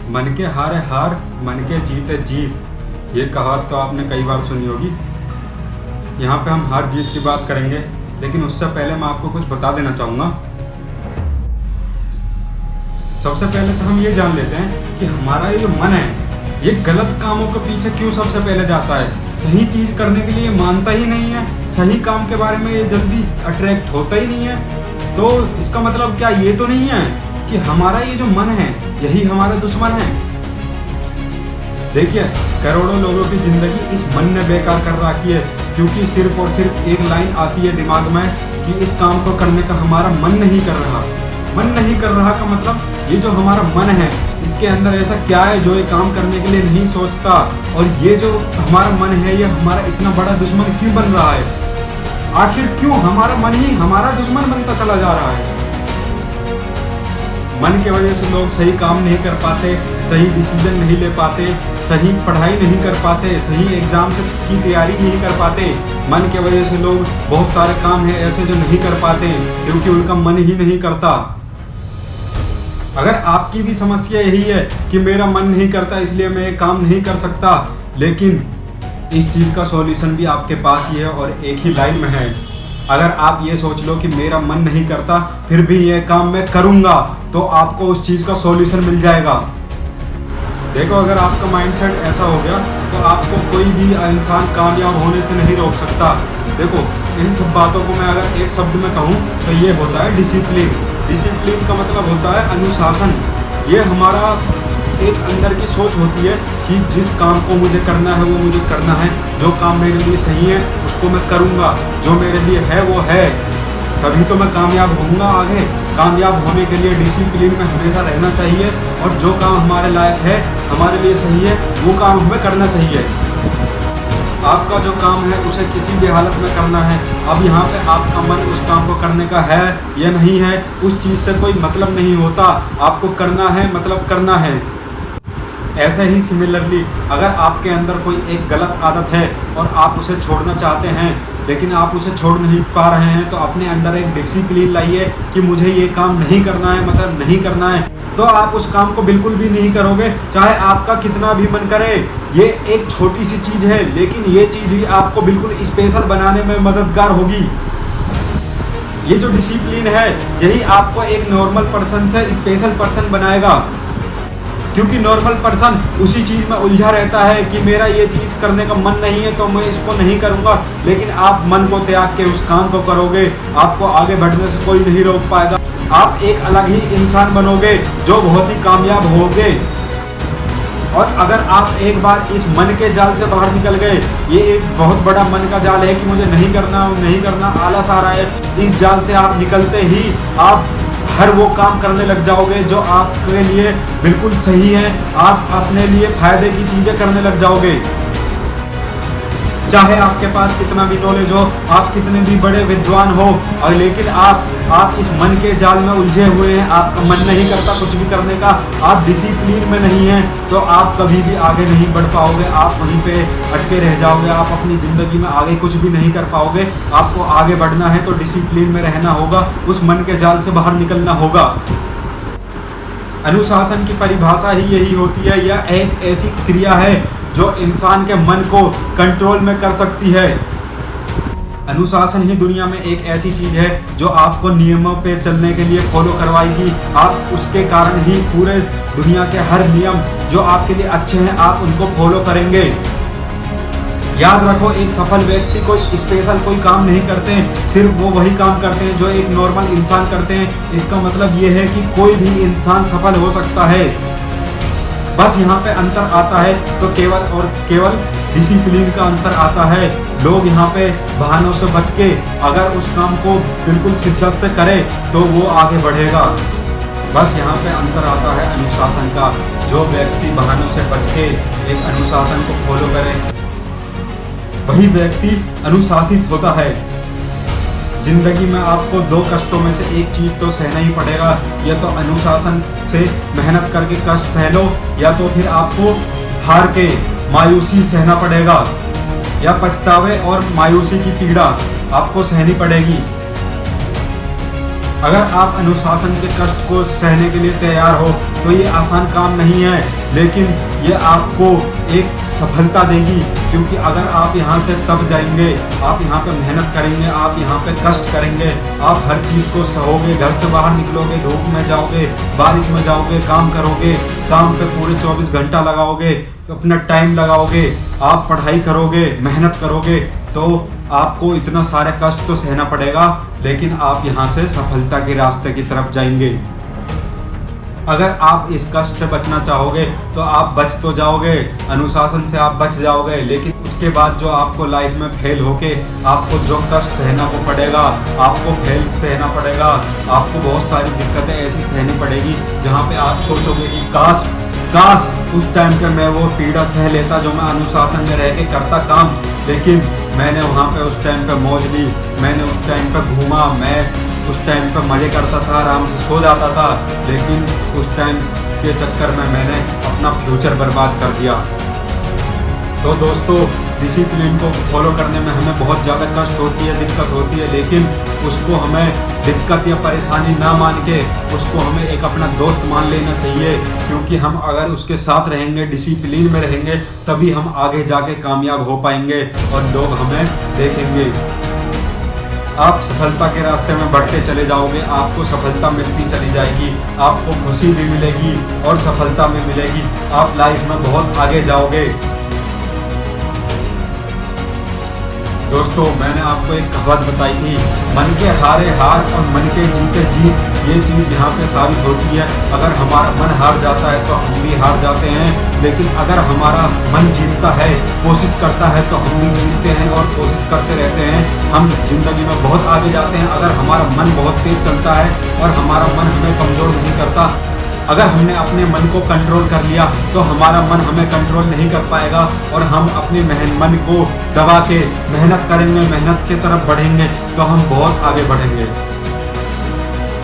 मन के हारे हार, मन के जीते जीत, ये कहावत तो आपने कई बार सुनी होगी। यहाँ पे हम हार जीत की बात करेंगे, लेकिन उससे पहले मैं आपको कुछ बता देना चाहूँगा। सबसे पहले तो हम ये जान लेते हैं कि हमारा ये जो मन है, ये गलत कामों के पीछे क्यों सबसे पहले जाता है। सही चीज़ करने के लिए मानता ही नहीं है, सही काम के बारे में ये जल्दी अट्रैक्ट होता ही नहीं है। तो इसका मतलब क्या ये तो नहीं है कि हमारा ये जो मन है यही हमारा दुश्मन है। देखिए, करोड़ों लोगों की जिंदगी इस मन ने बेकार कर रखी है, क्योंकि सिर्फ और सिर्फ एक लाइन आती है दिमाग में कि इस काम को करने का हमारा मन नहीं कर रहा। मन नहीं कर रहा का मतलब ये जो हमारा मन है, इसके अंदर ऐसा क्या है जो ये काम करने के लिए नहीं सोचता, और ये जो हमारा मन है ये हमारा इतना बड़ा दुश्मन क्यों बन रहा है। आखिर क्यों हमारा मन ही हमारा दुश्मन बनता चला जा रहा है। मन की वजह से लोग सही काम नहीं कर पाते, सही डिसीजन नहीं ले पाते, सही पढ़ाई नहीं कर पाते, सही एग्जाम की तैयारी नहीं कर पाते। मन की वजह से लोग बहुत सारे काम हैं ऐसे जो नहीं कर पाते, क्योंकि उनका मन ही नहीं करता। अगर आपकी भी समस्या यही है कि मेरा मन नहीं करता इसलिए मैं ये काम नहीं कर सकता, लेकिन इस चीज़ का सॉल्यूशन भी आपके पास ही है और एक ही लाइन में है। अगर आप ये सोच लो कि मेरा मन नहीं करता फिर भी ये काम मैं करूँगा, तो आपको उस चीज़ का सॉल्यूशन मिल जाएगा। देखो, अगर आपका माइंडसेट ऐसा हो गया तो आपको कोई भी इंसान कामयाब होने से नहीं रोक सकता। देखो, इन सब बातों को मैं अगर एक शब्द में कहूँ तो ये होता है डिसिप्लिन। डिसिप्लिन का मतलब होता है अनुशासन। ये हमारा एक अंदर की सोच होती है कि जिस काम को मुझे करना है वो मुझे करना है, जो काम मेरे लिए सही है उसको मैं करूँगा, जो मेरे लिए है वो है, तभी तो मैं कामयाब होऊंगा। आगे कामयाब होने के लिए डिसिप्लिन में हमेशा रहना चाहिए, और जो काम हमारे लायक है, हमारे लिए सही है, वो काम हमें करना चाहिए। आपका जो काम है उसे किसी भी हालत में करना है। अब यहाँ पे आपका मन उस काम को करने का है या नहीं है, उस चीज़ से कोई मतलब नहीं होता। आपको करना है मतलब करना है। ऐसे ही सिमिलरली, अगर आपके अंदर कोई एक गलत आदत है और आप उसे छोड़ना चाहते हैं लेकिन आप उसे छोड़ नहीं पा रहे हैं, तो अपने अंदर एक डिसिप्लिन लाइए कि मुझे ये काम नहीं करना है, मतलब नहीं करना है। तो आप उस काम को बिल्कुल भी नहीं करोगे, चाहे आपका कितना भी मन करे। ये एक छोटी सी चीज़ है, लेकिन ये चीज़ ही आपको बिल्कुल स्पेशल बनाने में मददगार होगी। ये जो डिसिप्लिन है यही आपको एक नॉर्मल पर्सन से स्पेशल पर्सन बनाएगा, क्योंकि नॉर्मल पर्सन उसी चीज़ में उलझा रहता है कि मेरा ये चीज़ करने का मन नहीं है तो मैं इसको नहीं करूँगा। लेकिन आप मन को त्याग के उस काम को करोगे, आपको आगे बढ़ने से कोई नहीं रोक पाएगा। आप एक अलग ही इंसान बनोगे जो बहुत ही कामयाब होगे। और अगर आप एक बार इस मन के जाल से बाहर निकल गए, ये एक बहुत बड़ा मन का जाल है कि मुझे नहीं करना, आलस आ रहा है, इस जाल से आप निकलते ही आप हर वो काम करने लग जाओगे जो आपके लिए बिल्कुल सही है। आप अपने लिए फायदे की चीज़ें करने लग जाओगे। चाहे आपके पास कितना भी नॉलेज हो, आप कितने भी बड़े विद्वान हो, और लेकिन आप इस मन के जाल में उलझे हुए हैं, आपका मन नहीं करता कुछ भी करने का, आप डिसिप्लिन में नहीं हैं, तो आप कभी भी आगे नहीं बढ़ पाओगे। आप वहीं पे अटके रह जाओगे। आप अपनी ज़िंदगी में आगे कुछ भी नहीं कर पाओगे। आपको आगे बढ़ना है तो डिसिप्लिन में रहना होगा, उस मन के जाल से बाहर निकलना होगा। अनुशासन की परिभाषा ही यही होती है। यह एक ऐसी क्रिया है जो इंसान के मन को कंट्रोल में कर सकती है। अनुशासन ही दुनिया में एक ऐसी चीज़ है जो आपको नियमों पे चलने के लिए फॉलो करवाएगी। आप उसके कारण ही पूरे दुनिया के हर नियम जो आपके लिए अच्छे हैं आप उनको फॉलो करेंगे। याद रखो, एक सफल व्यक्ति कोई स्पेशल कोई काम नहीं करते, सिर्फ वो वही काम करते हैं जो एक नॉर्मल इंसान करते हैं। इसका मतलब ये है कि कोई भी इंसान सफल हो सकता है। बस यहाँ पे अंतर आता है तो केवल और केवल डिसिप्लिन का अंतर आता है। लोग यहाँ पे बहानों से बच के अगर उस काम को बिल्कुल शिद्दत से करे तो वो आगे बढ़ेगा। बस यहाँ पे अंतर आता है अनुशासन का। जो व्यक्ति बहानों से बच के एक अनुशासन को फॉलो करे, वही व्यक्ति अनुशासित होता है। जिंदगी में आपको दो कष्टों में से एक चीज़ तो सहना ही पड़ेगा, या तो अनुशासन से मेहनत करके कष्ट सह लो, या तो फिर आपको हार के मायूसी सहना पड़ेगा, या पछतावे और मायूसी की पीड़ा आपको सहनी पड़ेगी। अगर आप अनुशासन के कष्ट को सहने के लिए तैयार हो तो ये आसान काम नहीं है, लेकिन ये आपको एक सफलता देगी। क्योंकि अगर आप यहाँ से तब जाएंगे, आप यहाँ पे मेहनत करेंगे, आप यहाँ पे कष्ट करेंगे, आप हर चीज़ को सहोगे, घर से बाहर निकलोगे, धूप में जाओगे, बारिश में जाओगे, काम करोगे, काम पे पूरे 24 घंटा लगाओगे, अपना टाइम लगाओगे, आप पढ़ाई करोगे, मेहनत करोगे, तो आपको इतना सारे कष्ट तो सहना पड़ेगा, लेकिन आप यहाँ से सफलता के रास्ते की तरफ जाएंगे। अगर आप इस कष्ट से बचना चाहोगे तो आप बच तो जाओगे, अनुशासन से आप बच जाओगे, लेकिन उसके बाद जो आपको लाइफ में फेल होके आपको जो कष्ट सहना को पड़ेगा, आपको फेल सहना पड़ेगा, आपको बहुत सारी दिक्कतें ऐसी सहनी पड़ेगी जहाँ पे आप सोचोगे कि काश उस टाइम पे मैं वो पीड़ा सह लेता जो मैं अनुशासन में रह के करता काम। लेकिन मैंने वहाँ पे उस टाइम पे मौज ली, मैंने उस टाइम पे घूमा, मैं उस टाइम पे मज़े करता था, आराम से सो जाता था, लेकिन उस टाइम के चक्कर में मैंने अपना फ्यूचर बर्बाद कर दिया। तो दोस्तों, डिसिप्लिन को फॉलो करने में हमें बहुत ज़्यादा कष्ट होती है, दिक्कत होती है, लेकिन उसको हमें दिक्कत या परेशानी ना मान के उसको हमें एक अपना दोस्त मान लेना चाहिए। क्योंकि हम अगर उसके साथ रहेंगे, डिसिप्लिन में रहेंगे, तभी हम आगे जाके कामयाब हो पाएंगे और लोग हमें देखेंगे। आप सफलता के रास्ते में बढ़ते चले जाओगे, आपको सफलता मिलती चली जाएगी, आपको खुशी भी मिलेगी और सफलता भी मिलेगी, आप लाइफ में बहुत आगे जाओगे। दोस्तों, मैंने आपको एक कहावत बताई थी, मन के हारे हार और मन के जीते जीत। ये चीज़ यहाँ पे साबित होती है। अगर हमारा मन हार जाता है तो हम भी हार जाते हैं, लेकिन अगर हमारा मन जीतता है, कोशिश करता है, तो हम भी जीतते हैं और कोशिश करते रहते हैं, हम जिंदगी में बहुत आगे जाते हैं। अगर हमारा मन बहुत तेज चलता है और हमारा मन हमें कमज़ोर नहीं करता, अगर हमने अपने मन को कंट्रोल कर लिया तो हमारा मन हमें कंट्रोल नहीं कर पाएगा और हम अपने मन को दबा के मेहनत करेंगे, मेहनत की तरफ बढ़ेंगे तो हम बहुत आगे बढ़ेंगे।